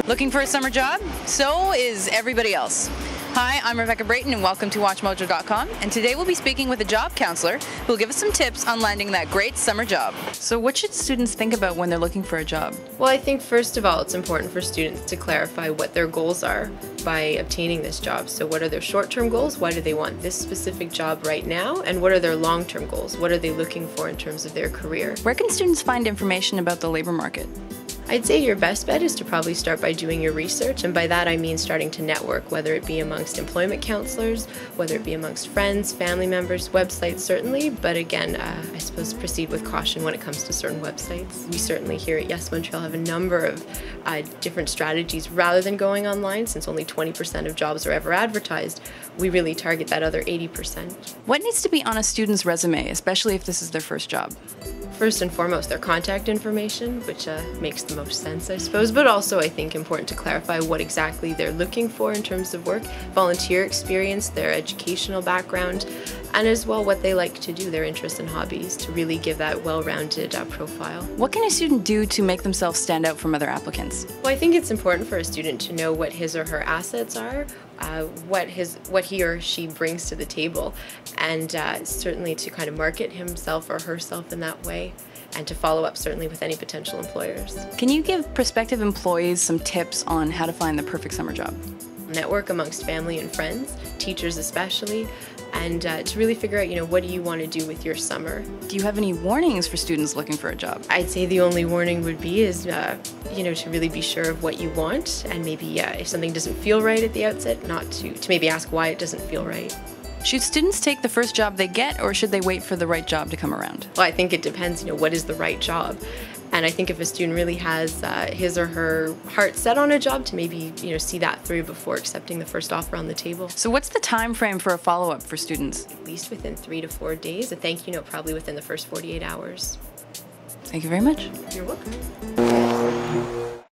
Looking for a summer job? So is everybody else. Hi, I'm Rebecca Brayton and welcome to WatchMojo.com, and today we'll be speaking with a job counselor who will give us some tips on landing that great summer job. So what should students think about when they're looking for a job? Well, I think first of all it's important for students to clarify what their goals are by obtaining this job. So what are their short-term goals? Why do they want this specific job right now? And what are their long-term goals? What are they looking for in terms of their career? Where can students find information about the labor market? I'd say your best bet is to probably start by doing your research, and by that I mean starting to network, whether it be amongst employment counselors, whether it be amongst friends, family members, websites certainly, but again, I suppose proceed with caution when it comes to certain websites. We certainly here at Yes Montreal have a number of different strategies. Rather than going online, since only 20% of jobs are ever advertised, we really target that other 80%. What needs to be on a student's resume, especially if this is their first job? First and foremost, their contact information, which makes the most sense, I suppose, but also I think important to clarify what exactly they're looking for in terms of work, volunteer experience, their educational background, and as well what they like to do, their interests and hobbies, to really give that well-rounded profile. What can a student do to make themselves stand out from other applicants? Well, I think it's important for a student to know what his or her assets are, what he or she brings to the table, and certainly to kind of market himself or herself in that way, and to follow up certainly with any potential employers. Can you give prospective employees some tips on how to find the perfect summer job? Network amongst family and friends, teachers especially, and to really figure out, what do you want to do with your summer. Do you have any warnings for students looking for a job? I'd say the only warning would be is, to really be sure of what you want, and maybe if something doesn't feel right at the outset, not to maybe ask why it doesn't feel right. Should students take the first job they get, or should they wait for the right job to come around? Well, I think it depends, what is the right job. And I think if a student really has his or her heart set on a job, to maybe see that through before accepting the first offer on the table. So what's the time frame for a follow-up for students? At least within 3 to 4 days. A thank you note probably within the first 48 hours. Thank you very much. You're welcome.